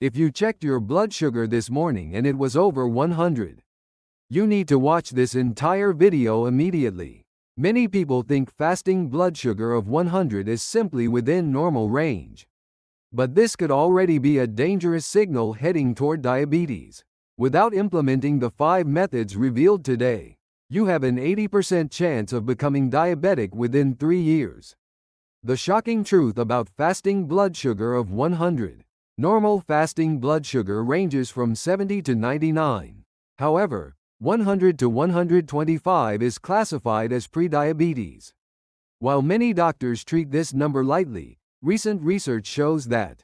If you checked your blood sugar this morning and it was over 100, you need to watch this entire video immediately. Many people think fasting blood sugar of 100 is simply within normal range. But this could already be a dangerous signal heading toward diabetes. Without implementing the 5 methods revealed today, you have an 80% chance of becoming diabetic within 3 years. The shocking truth about fasting blood sugar of 100. Normal fasting blood sugar ranges from 70 to 99. However, 100 to 125 is classified as prediabetes. While many doctors treat this number lightly, recent research shows that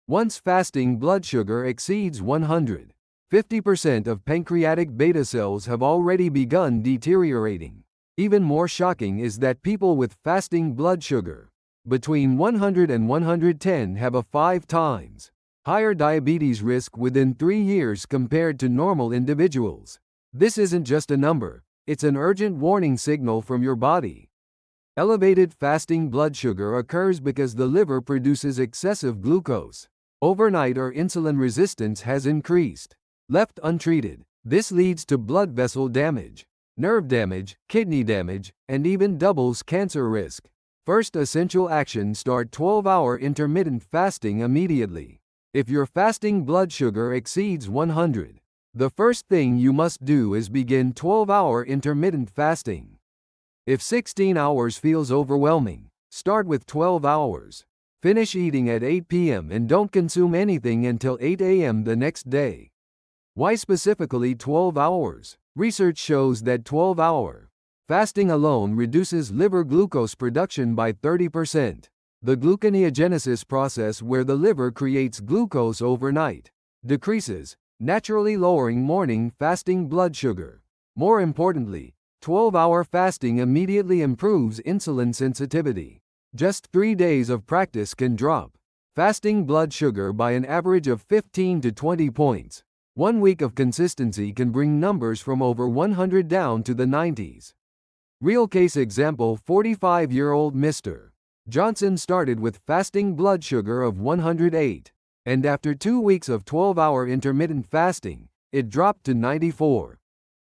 once fasting blood sugar exceeds 100, 50% of pancreatic beta cells have already begun deteriorating. Even more shocking is that people with fasting blood sugar between 100 and 110 have a 5 times higher diabetes risk within 3 years compared to normal individuals. This isn't just a number, it's an urgent warning signal from your body. Elevated fasting blood sugar occurs because the liver produces excessive glucose. Overnight or insulin resistance has increased. Left untreated, this leads to blood vessel damage, nerve damage, kidney damage, and even doubles cancer risk. First essential action: start 12-hour intermittent fasting immediately. If your fasting blood sugar exceeds 100, the first thing you must do is begin 12-hour intermittent fasting. If 16 hours feels overwhelming, start with 12 hours. Finish eating at 8 p.m. and don't consume anything until 8 a.m. the next day. Why specifically 12 hours? Research shows that 12-hour fasting alone reduces liver glucose production by 30%. The gluconeogenesis process, where the liver creates glucose overnight, decreases, naturally lowering morning fasting blood sugar. More importantly, 12-hour fasting immediately improves insulin sensitivity. Just 3 days of practice can drop fasting blood sugar by an average of 15 to 20 points. 1 week of consistency can bring numbers from over 100 down to the 90s. Real case example: 45-year-old Mr. Johnson started with fasting blood sugar of 108, and after 2 weeks of 12-hour intermittent fasting, it dropped to 94.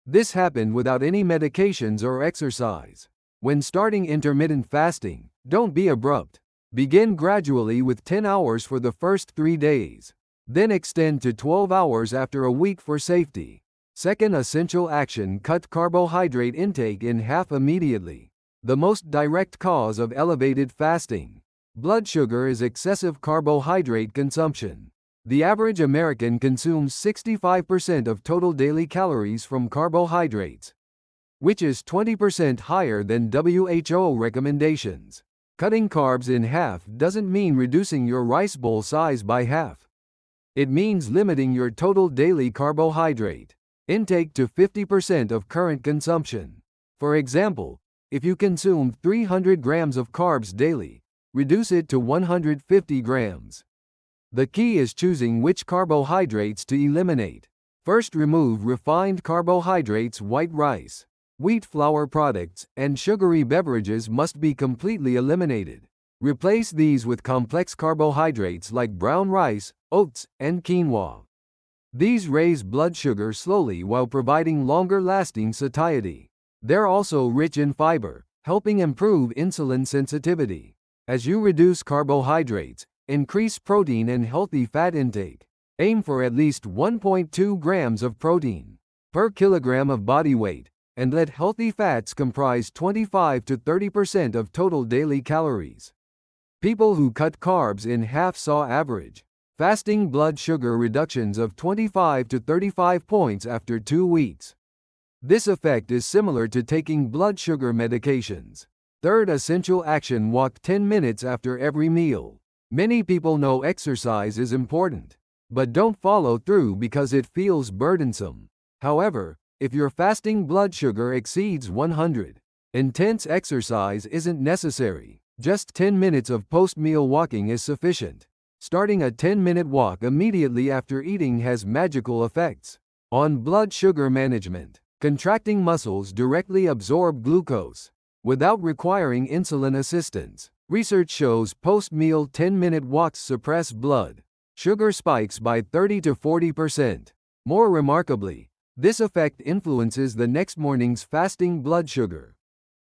This happened without any medications or exercise. When starting intermittent fasting, don't be abrupt. Begin gradually with 10 hours for the first 3 days. Then extend to 12 hours after a week for safety. Second essential action: cut carbohydrate intake in half immediately. The most direct cause of elevated fasting blood sugar is excessive carbohydrate consumption. The average American consumes 65% of total daily calories from carbohydrates, which is 20% higher than WHO recommendations. Cutting carbs in half doesn't mean reducing your rice bowl size by half. It means limiting your total daily carbohydrate intake to 50% of current consumption. For example, if you consume 300 grams of carbs daily, reduce it to 150 grams. The key is choosing which carbohydrates to eliminate. First, remove refined carbohydrates. White rice, wheat flour products, and sugary beverages must be completely eliminated. Replace these with complex carbohydrates like brown rice, oats, and quinoa. These raise blood sugar slowly while providing longer-lasting satiety. They're also rich in fiber, helping improve insulin sensitivity. As you reduce carbohydrates, increase protein and healthy fat intake. Aim for at least 1.2 grams of protein per kilogram of body weight, and let healthy fats comprise 25 to 30% of total daily calories. People who cut carbs in half saw average fasting blood sugar reductions of 25 to 35 points after 2 weeks. This effect is similar to taking blood sugar medications. Third essential action: walk 10 minutes after every meal. Many people know exercise is important, but don't follow through because it feels burdensome. However, if your fasting blood sugar exceeds 100, intense exercise isn't necessary. Just 10 minutes of post-meal walking is sufficient. Starting a 10-minute walk immediately after eating has magical effects on blood sugar management. Contracting muscles directly absorb glucose without requiring insulin assistance. Research shows post-meal 10-minute walks suppress blood sugar spikes by 30 to 40%. More remarkably, this effect influences the next morning's fasting blood sugar.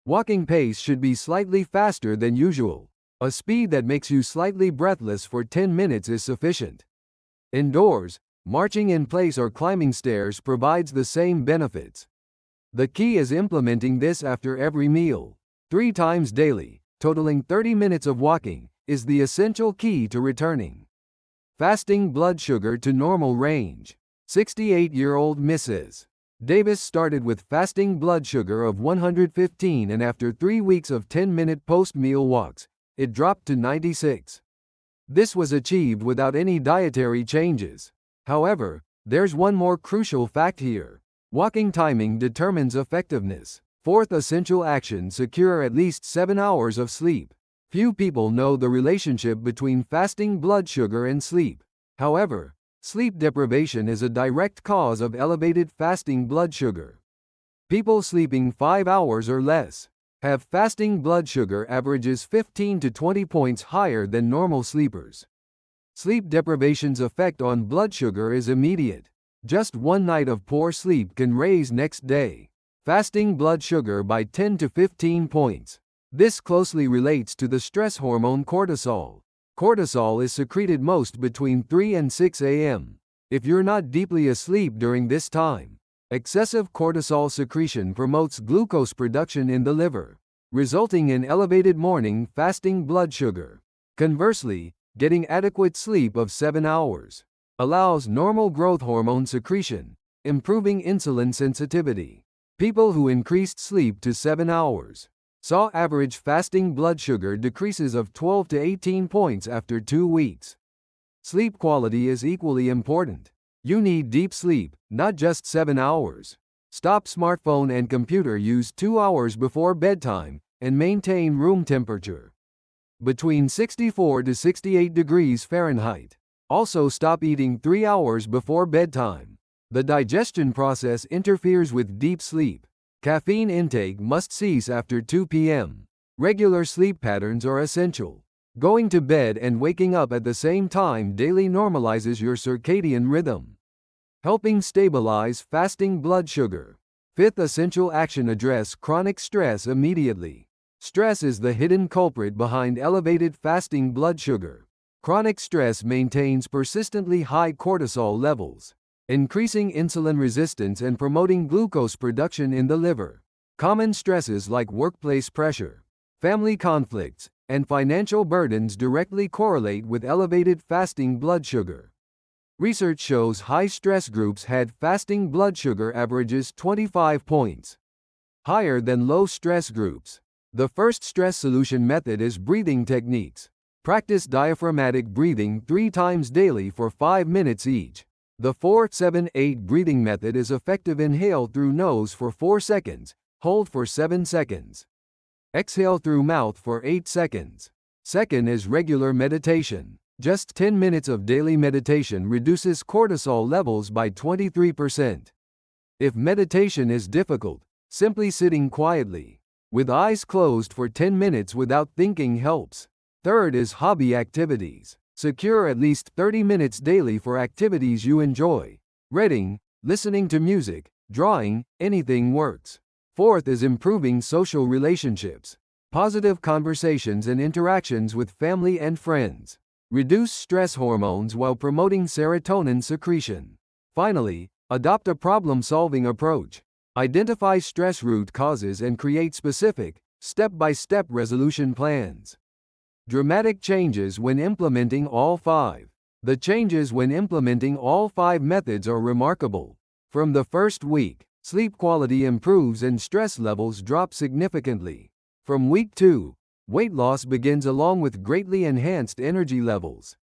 Walking pace should be slightly faster than usual. A speed that makes you slightly breathless for 10 minutes is sufficient. Indoors, marching in place or climbing stairs provides the same benefits. The key is implementing this after every meal. 3 times daily, totaling 30 minutes of walking, is the essential key to returning fasting blood sugar to normal range. 68-year-old Mrs. Davis started with fasting blood sugar of 115, and after 3 weeks of 10-minute post-meal walks, it dropped to 96. This was achieved without any dietary changes. However, there's one more crucial fact here. Walking timing determines effectiveness. Fourth essential action: secure at least 7 hours of sleep. Few people know the relationship between fasting blood sugar and sleep. However, sleep deprivation is a direct cause of elevated fasting blood sugar. People sleeping 5 hours or less have fasting blood sugar averages 15 to 20 points higher than normal sleepers. Sleep deprivation's effect on blood sugar is immediate. Just one night of poor sleep can raise next day fasting blood sugar by 10 to 15 points. This closely relates to the stress hormone cortisol. Cortisol is secreted most between 3 and 6 a.m. If you're not deeply asleep during this time, excessive cortisol secretion promotes glucose production in the liver, resulting in elevated morning fasting blood sugar. Conversely, getting adequate sleep of 7 hours allows normal growth hormone secretion, improving insulin sensitivity. People who increased sleep to 7 hours saw average fasting blood sugar decreases of 12 to 18 points after 2 weeks. Sleep quality is equally important. You need deep sleep, not just 7 hours. Stop smartphone and computer use 2 hours before bedtime, and maintain room temperature between 64 to 68 degrees Fahrenheit. Also stop eating 3 hours before bedtime. The digestion process interferes with deep sleep. Caffeine intake must cease after 2 p.m. Regular sleep patterns are essential. Going to bed and waking up at the same time daily normalizes your circadian rhythm, helping stabilize fasting blood sugar. Fifth essential action: address chronic stress immediately. Stress is the hidden culprit behind elevated fasting blood sugar. Chronic stress maintains persistently high cortisol levels, increasing insulin resistance and promoting glucose production in the liver. Common stresses like workplace pressure, family conflicts, and financial burdens directly correlate with elevated fasting blood sugar. Research shows high-stress groups had fasting blood sugar averages 25 points higher than low-stress groups. The first stress solution method is breathing techniques. Practice diaphragmatic breathing 3 times daily for 5 minutes each. The 4-7-8 breathing method is effective. Inhale through nose for 4 seconds, hold for 7 seconds. Exhale through mouth for 8 seconds. Second is regular meditation. Just 10 minutes of daily meditation reduces cortisol levels by 23%. If meditation is difficult, simply sitting quietly, with eyes closed for 10 minutes without thinking helps. Third is hobby activities. Secure at least 30 minutes daily for activities you enjoy. Reading, listening to music, drawing, anything works. Fourth is improving social relationships. Positive conversations and interactions with family and friends reduce stress hormones while promoting serotonin secretion. Finally, adopt a problem-solving approach. Identify stress root causes and create specific, step-by-step resolution plans. Dramatic changes when implementing all 5. The changes when implementing all 5 methods are remarkable. From the first week, sleep quality improves and stress levels drop significantly. From week 2, weight loss begins along with greatly enhanced energy levels.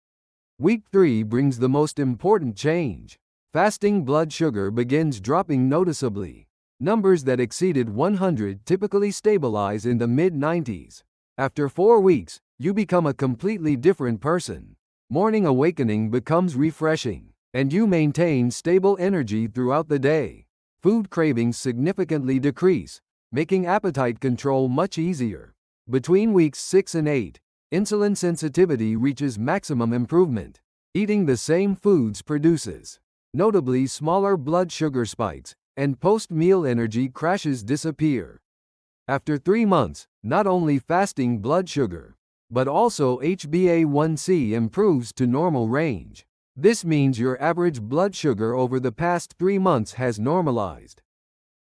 Week 3 brings the most important change. Fasting blood sugar begins dropping noticeably. Numbers that exceeded 100 typically stabilize in the mid-90s. After 4 weeks, you become a completely different person. Morning awakening becomes refreshing, and you maintain stable energy throughout the day. Food cravings significantly decrease, making appetite control much easier. Between weeks 6 and 8, insulin sensitivity reaches maximum improvement. Eating the same foods produces notably smaller blood sugar spikes, and post-meal energy crashes disappear. After 3 months, not only fasting blood sugar, but also HbA1c improves to normal range. This means your average blood sugar over the past 3 months has normalized.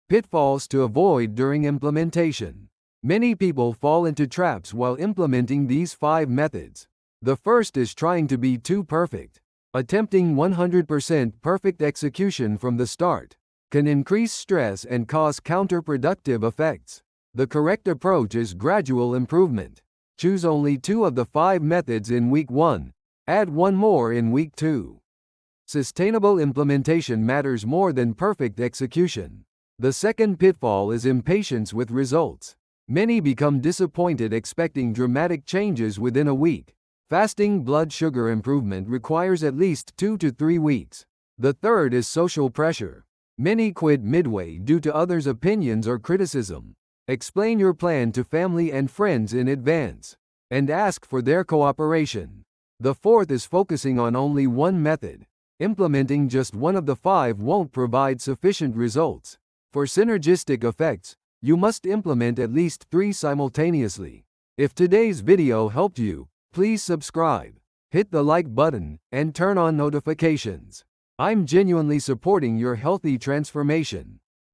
Pitfalls to avoid during implementation. Many people fall into traps while implementing these 5 methods. The first is trying to be too perfect. Attempting 100% perfect execution from the start can increase stress and cause counterproductive effects. The correct approach is gradual improvement. Choose only 2 of the 5 methods in week 1. Add 1 more in week 2. Sustainable implementation matters more than perfect execution. The second pitfall is impatience with results. Many become disappointed expecting dramatic changes within a week. Fasting blood sugar improvement requires at least 2 to 3 weeks. The third is social pressure. Many quit midway due to others' opinions or criticism. Explain your plan to family and friends in advance, and ask for their cooperation. The fourth is focusing on only one method. Implementing just one of the 5 won't provide sufficient results. For synergistic effects, you must implement at least 3 simultaneously. If today's video helped you, please subscribe, hit the like button, and turn on notifications. I'm genuinely supporting your healthy transformation.